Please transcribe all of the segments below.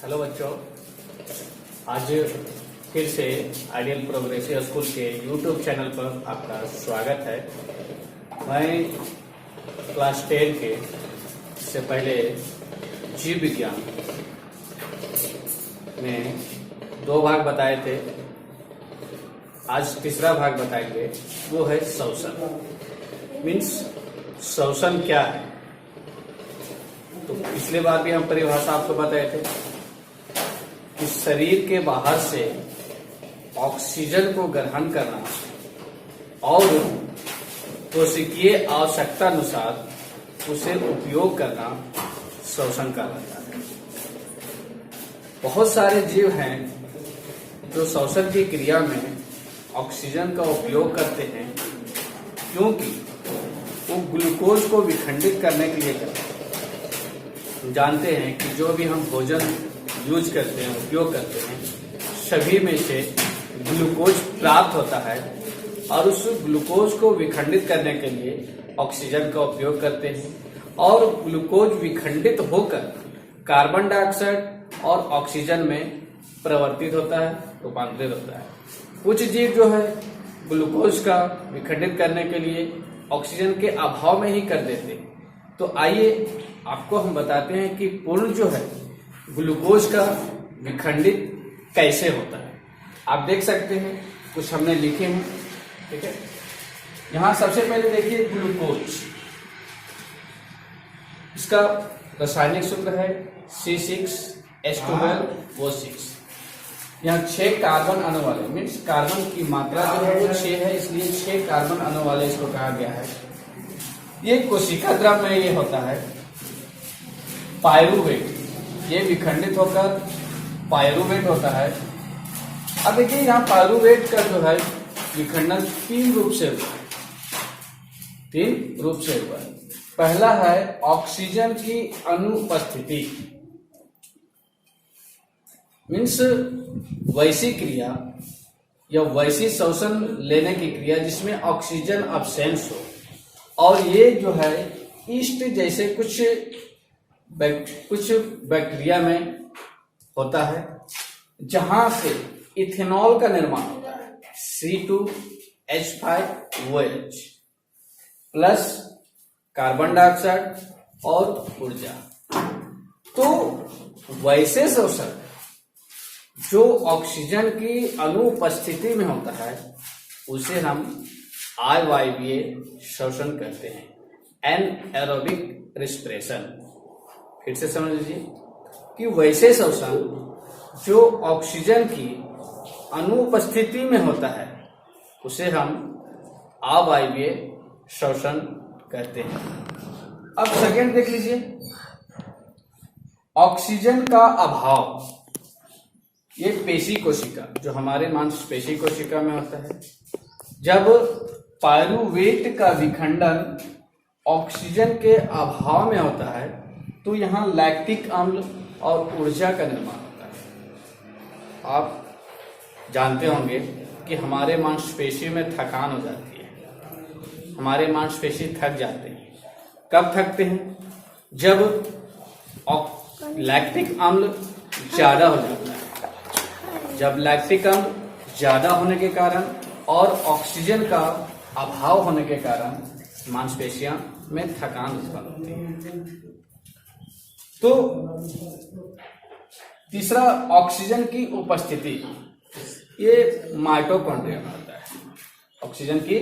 Hello बच्चों, आज फिर से आइडियल प्रोग्रेसिव स्कूल के यूट्यूब चैनल पर आपका स्वागत है। मैं क्लास 10 के से पहले जीव विज्ञान में 2 भाग बताए थे। आज तीसरा भाग बताएंगे, वो है श्वसन। मीन्स श्वसन क्या है। तो पिछले बार भी हम परिभाषा आपको बताए थे कि शरीर के बाहर से ऑक्सीजन को ग्रहण करना और कोशिकीय आवश्यकता अनुसार उसे उपयोग करना श्वसन कहलाता है। बहुत सारे जीव हैं जो श्वसन की क्रिया में ऑक्सीजन का उपयोग करते हैं, क्योंकि वो ग्लूकोज को विखंडित करने के लिए करते हैं। जानते हैं कि जो भी हम भोजन यूज करते हैं, उपयोग करते हैं, सभी में से ग्लूकोज प्राप्त होता है और उस ग्लूकोज को विखंडित करने के लिए ऑक्सीजन का उपयोग करते हैं और ग्लूकोज विखंडित होकर कार्बन डाइऑक्साइड और ऑक्सीजन में परिवर्तित होता है, रूपांतरित होता है। कुछ जीव जो है ग्लूकोज का विखंडित करने के लिए ऑक्सीजन के अभाव में ही कर देते हैं। तो आइए आपको हम बताते हैं कि पूर्ण जो है ग्लूकोज का विखंडित कैसे होता है। आप देख सकते हैं, कुछ हमने लिखे हैं, ठीक है। यहां सबसे पहले देखिए ग्लूकोज, इसका रासायनिक सूत्र है C6H12O6। यहाँ 6 कार्बन अणु वाले, मीन्स कार्बन की मात्रा जो है वो 6 है, इसलिए 6 कार्बन अणु वाले इसको कहा गया है। ये कोशिका द्रव में ये होता है पायरुवेट, ये विखंडित होकर पायरुवेट होता है। अब देखिए यहाँ पायरुवेट का जो है विखंडन 3 रूप से हुआ है। 3 रूप से हुआ है। पहला है ऑक्सीजन की अनुपस्थिति, मीन्स वैसी क्रिया या वैसी श्वसन लेने की क्रिया जिसमें ऑक्सीजन अब्सेंस हो, और ये जो है ईस्ट जैसे कुछ बैक्टीरिया में होता है, जहां से इथेनॉल का निर्माण होता है C2H5OH प्लस कार्बन डाइऑक्साइड और ऊर्जा। तो वैसे श्वसन जो ऑक्सीजन की अनुपस्थिति में होता है उसे हम अवायवीय श्वसन कहते हैं, एनएरोबिक रेस्पिरेशन। फिर से समझ लीजिए कि वैसे श्वसन जो ऑक्सीजन की अनुपस्थिति में होता है उसे हम अवायवीय श्वसन कहते हैं। अब सेकेंड देख लीजिए, ऑक्सीजन का अभाव। ये पेशी कोशिका जो हमारे मांसपेशी कोशिका में होता है, जब पायरुवेट का विखंडन ऑक्सीजन के अभाव में होता है तो यहाँ लैक्टिक अम्ल और ऊर्जा का निर्माण होता है। आप जानते होंगे कि हमारे मांसपेशी में थकान हो जाती है, हमारे मांसपेशी थक जाते हैं। कब थकते हैं? जब लैक्टिक अम्ल ज्यादा हो जाता है। जब लैक्टिक अम्ल ज्यादा होने के कारण और ऑक्सीजन का अभाव होने के कारण मांसपेशियां में थकान उत्पन्न होती है। तो तीसरा ऑक्सीजन की उपस्थिति, ये माइटोकॉन्ड्रिया में होता है। ऑक्सीजन की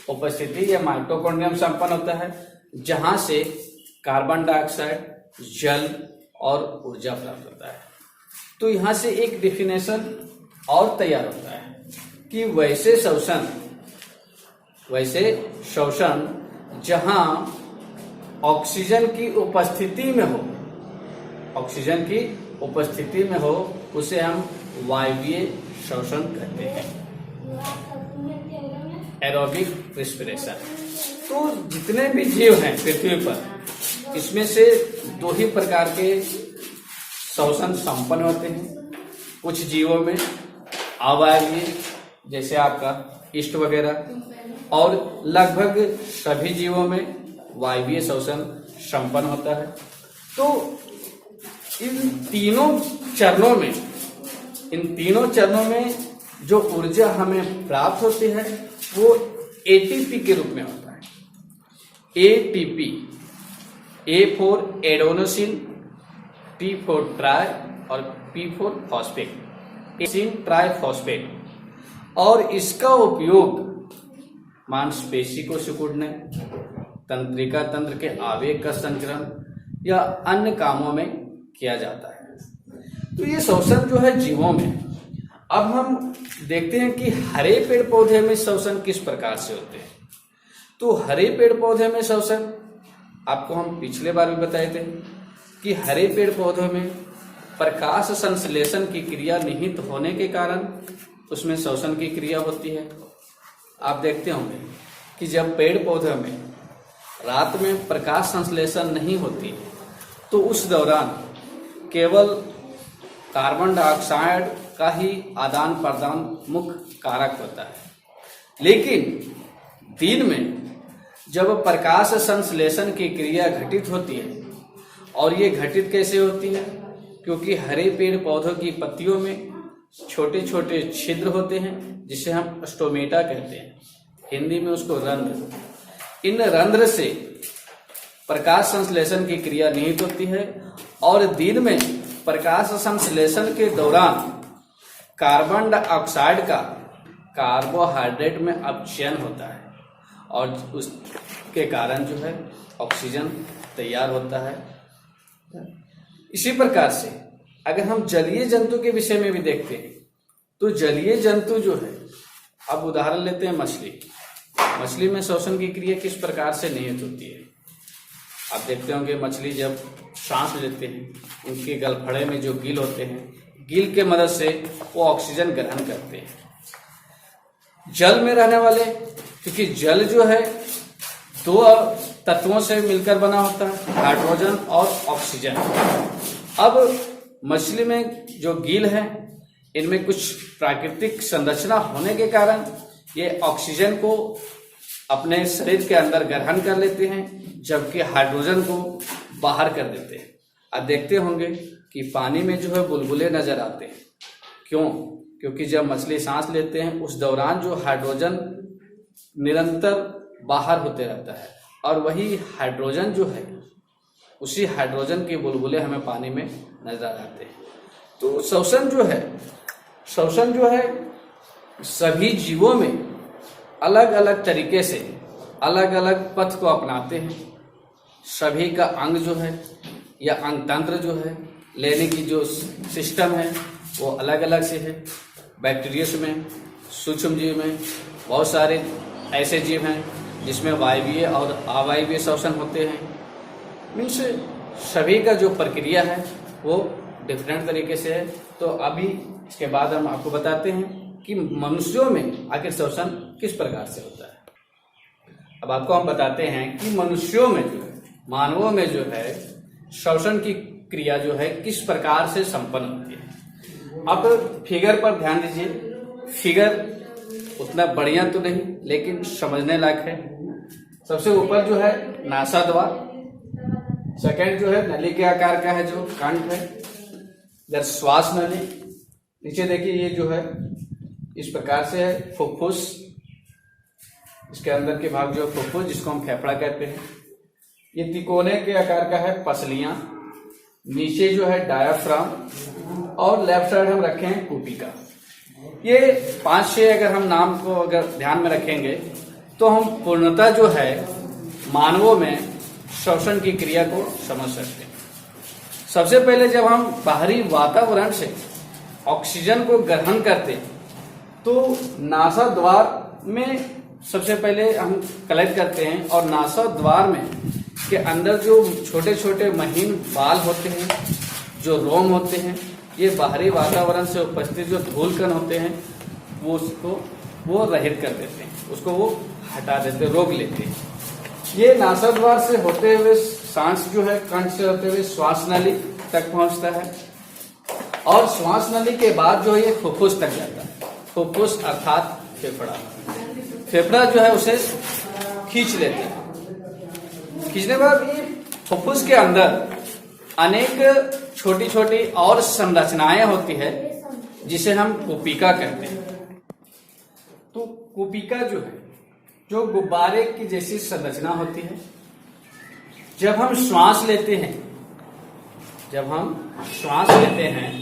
उपस्थिति ये माइटोकॉन्ड्रियम संपन्न होता है, जहां से कार्बन डाइऑक्साइड, जल और ऊर्जा प्राप्त होता है। तो यहां से एक डेफिनेशन और तैयार होता है कि वैसे श्वसन जहां ऑक्सीजन की उपस्थिति में हो, ऑक्सीजन की उपस्थिति में हो, उसे हम वायवीय श्वसन कहते हैं, एरोबिक रेस्पिरेशन। तो जितने भी जीव हैं पृथ्वी पर, इसमें से 2 ही प्रकार के श्वसन संपन्न होते हैं। कुछ जीवों में अवायवीय, जैसे आपका ईस्ट वगैरह, और लगभग सभी जीवों में वायवीय श्वसन संपन्न होता है। तो इन तीनों चरणों में जो ऊर्जा हमें प्राप्त होती है वो एटीपी के रूप में होता है। ATP, A for adenosine, T for try और पी फॉर फॉस्फेट, एसिन ट्राइफॉस्फेट। और इसका उपयोग मांसपेशी को सिकुड़ने, तंत्रिका तंत्र के आवेग का संचरण या अन्य कामों में किया जाता है। तो ये श्वसन जो है जीवों में। अब हम देखते हैं कि हरे पेड़ पौधे में श्वसन किस प्रकार से होते हैं। तो हरे पेड़ पौधे में श्वसन, आपको हम पिछले बार भी बताए थे कि हरे पेड़ पौधों में प्रकाश संश्लेषण की क्रिया निहित होने के कारण उसमें श्वसन की क्रिया होती है। आप देखते होंगे कि जब पेड़ पौधों में रात में प्रकाश संश्लेषण नहीं होती तो उस दौरान केवल कार्बन डाइऑक्साइड का ही आदान प्रदान मुख्य कारक होता है। लेकिन दिन में जब प्रकाश संश्लेषण की क्रिया घटित होती है, और ये घटित कैसे होती है, क्योंकि हरे पेड़ पौधों की पत्तियों में छोटे छोटे छिद्र होते हैं जिसे हम स्टोमेटा कहते हैं, हिंदी में उसको रंध्र। इन रंध्र से प्रकाश संश्लेषण की क्रिया निहित होती है और दिन में प्रकाश संश्लेषण के दौरान कार्बन डाइऑक्साइड का कार्बोहाइड्रेट में अपचयन होता है और उसके कारण जो है ऑक्सीजन तैयार होता है। इसी प्रकार से अगर हम जलीय जंतु के विषय में भी देखते हैं तो जलीय जंतु जो है, अब उदाहरण लेते हैं मछली में श्वसन की क्रिया किस प्रकार से निहित होती है। आप देखते होंगे मछली जब सांस लेते हैं, उनके गलफड़े में जो गिल होते हैं, गिल के मदद से वो ऑक्सीजन ग्रहण करते हैं। जल में रहने वाले, क्योंकि जल जो है दो तत्वों से मिलकर बना होता है, हाइड्रोजन और ऑक्सीजन। अब मछली में जो गिल है, इनमें कुछ प्राकृतिक संरचना होने के कारण ये ऑक्सीजन को अपने शरीर के अंदर ग्रहण कर लेते हैं, जबकि हाइड्रोजन को बाहर कर देते हैं। अब देखते होंगे कि पानी में जो है बुलबुले नजर आते हैं। क्यों? क्योंकि जब मछली सांस लेते हैं उस दौरान जो हाइड्रोजन निरंतर बाहर होते रहता है और वही हाइड्रोजन जो है, उसी हाइड्रोजन के बुलबुले हमें पानी में नजर आते हैं। तो श्वसन जो है सभी जीवों में अलग अलग तरीके से अलग अलग पथ को अपनाते हैं। सभी का अंग जो है या अंग तंत्र जो है, लेने की जो सिस्टम है वो अलग अलग से है। बैक्टीरियस में, सूक्ष्म जीव में बहुत सारे ऐसे जीव हैं जिसमें वायवीय और अवायवीय श्वसन होते हैं। मीन्स सभी का जो प्रक्रिया है वो डिफरेंट तरीके से है। तो अभी इसके बाद हम आपको बताते हैं कि मनुष्यों में आखिर श्वसन किस प्रकार से होता है। अब आपको हम बताते हैं कि मनुष्यों में जो है, मानवों में जो है श्वसन की क्रिया जो है किस प्रकार से संपन्न होती है। अब फिगर पर ध्यान दीजिए। फिगर उतना बढ़िया तो नहीं, लेकिन समझने लायक है। सबसे ऊपर जो है नासाद्वार, सेकंड जो है नली के आकार का है जो कंठ है, इधर श्वास नली, नीचे देखिए ये जो है इस प्रकार से है फुफ्फुस, इसके अंदर के भाग जो है फुफ्फुस जिसको हम फेफड़ा कहते हैं। ये तिकोने के आकार का है पसलियां, नीचे जो है डायाफ्राम और लेफ्ट साइड हम रखे हैं कुपिका। ये 5-6 अगर हम नाम को अगर ध्यान में रखेंगे तो हम पूर्णतः जो है मानवों में श्वसन की क्रिया को समझ सकते हैं। सबसे पहले जब हम बाहरी वातावरण से ऑक्सीजन को ग्रहण करते हैं तो नासा द्वार में सबसे पहले हम कलेक्ट करते हैं और नासा द्वार में के अंदर जो छोटे छोटे महीन बाल होते हैं, जो रोम होते हैं, ये बाहरी वातावरण से उपस्थित जो धूल कण होते हैं वो रहित कर देते हैं, उसको वो हटा देते, रोक लेते हैं। ये नासाद्वार से होते हुए सांस जो है कंठ से होते हुए श्वास नली तक पहुंचता है और श्वास नली के बाद जो है ये फुफ्फुस तक जाता है। फुफ्फुस अर्थात फेफड़ा जो है उसे खींच लेते हैं। खींचने के बाद ये फुफ्फुस के अंदर अनेक छोटी छोटी और संरचनाएं होती है जिसे हम कुपिका कहते हैं। तो कुपिका जो है, जो गुब्बारे की जैसी संरचना होती है। जब हम श्वास लेते हैं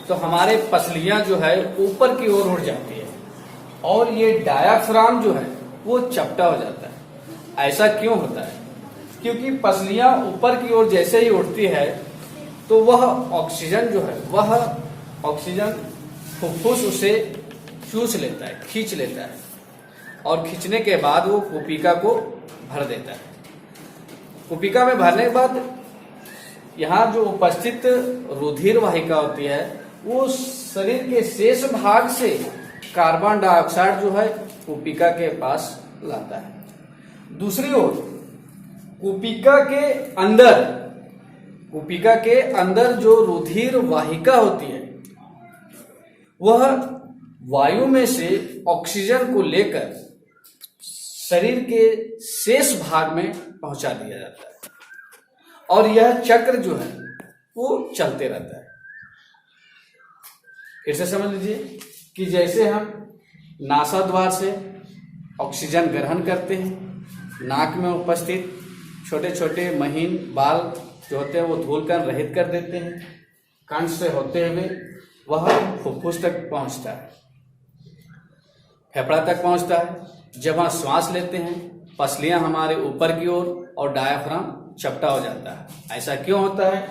तो हमारे पसलियां जो है ऊपर की ओर उड़ जाती है और ये डायाफ्राम जो है वो चपटा हो जाता है। ऐसा क्यों होता है? क्योंकि पसलियां ऊपर की ओर जैसे ही उड़ती है तो वह ऑक्सीजन जो है, वह ऑक्सीजन फुफ्फुस उसे चूस लेता है, खींच लेता है और खींचने के बाद वो कुपिका को भर देता है। कुपिका में भरने के बाद यहाँ जो उपस्थित रुधिर वाहिका होती है वो शरीर के शेष भाग से कार्बन डाइऑक्साइड जो है कुपिका के पास लाता है। दूसरी ओर कुपिका के अंदर जो रुधिर वाहिका होती है वह वायु में से ऑक्सीजन को लेकर शरीर के शेष भाग में पहुंचा दिया जाता है और यह चक्र जो है वो चलते रहता है। फिर से समझ लीजिए कि जैसे हम नासाद्वार से ऑक्सीजन ग्रहण करते हैं, नाक में उपस्थित छोटे छोटे महीन बाल जो होते हैं वो धूल कण रहित कर देते हैं, कंठ से होते हुए वह फुफ्फुस तक पहुंचता है, फेफड़ा तक पहुंचता है। जब हम श्वास लेते हैं पसलियां हमारे ऊपर की ओर और डायाफ्राम चपटा हो जाता है। ऐसा क्यों होता है?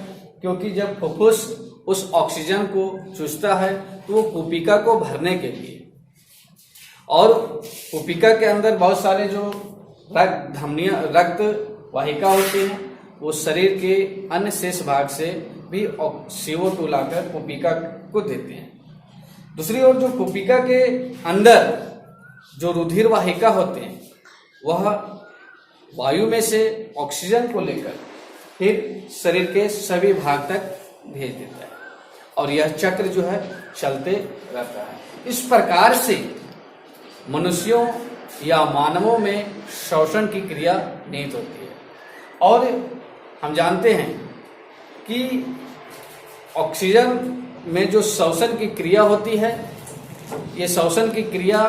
क्योंकि जब फुफ्फुस उस ऑक्सीजन को चूसता है तो वो कुपिका को भरने के लिए, और कुपिका के अंदर बहुत सारे जो रक्त वाहिका होती हैं वो शरीर के अन्य शेष भाग से भी CO2 लाकर कुपिका को देते हैं। दूसरी ओर जो कुपिका के अंदर जो रुधिर वाहिका होते हैं वह वायु में से ऑक्सीजन को लेकर फिर शरीर के सभी भाग तक भेज देता है और यह चक्र जो है चलते रहता है। इस प्रकार से मनुष्यों या मानवों में श्वसन की क्रिया निहित होती है। और हम जानते हैं कि ऑक्सीजन में जो श्वसन की क्रिया होती है, ये श्वसन की क्रिया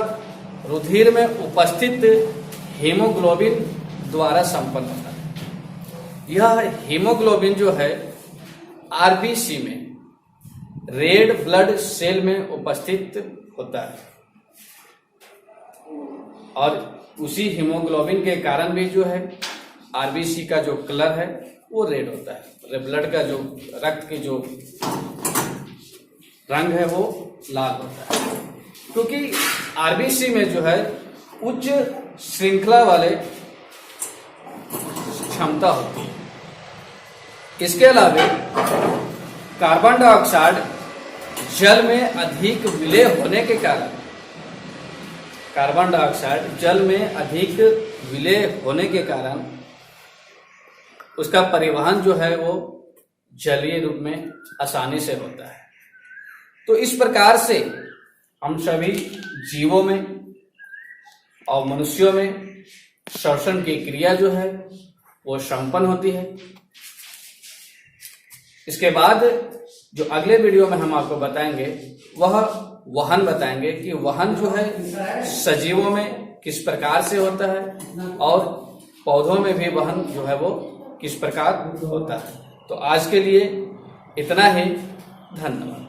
रुधिर में उपस्थित हीमोग्लोबिन द्वारा संपन्न होता है। यह हीमोग्लोबिन जो है आरबीसी में, रेड ब्लड सेल में उपस्थित होता है और उसी हीमोग्लोबिन के कारण भी जो है आरबीसी का जो कलर है वो रेड होता है। ब्लड का जो रक्त के जो रंग है वो लाल होता है, क्योंकि आरबीसी में जो है उच्च श्रृंखला वाले क्षमता होती है। इसके अलावा कार्बन डाइऑक्साइड जल में अधिक विलय होने के कारण, कार्बन डाइऑक्साइड जल में अधिक विलय होने के कारण उसका परिवहन जो है वो जलीय रूप में आसानी से होता है। तो इस प्रकार से हम सभी जीवों में और मनुष्यों में श्वसन की क्रिया जो है वो संपन्न होती है। इसके बाद जो अगले वीडियो में हम आपको बताएंगे वह वहन बताएंगे कि वहन जो है सजीवों में किस प्रकार से होता है और पौधों में भी वहन जो है वो किस प्रकार होता है। तो आज के लिए इतना ही, धन्यवाद।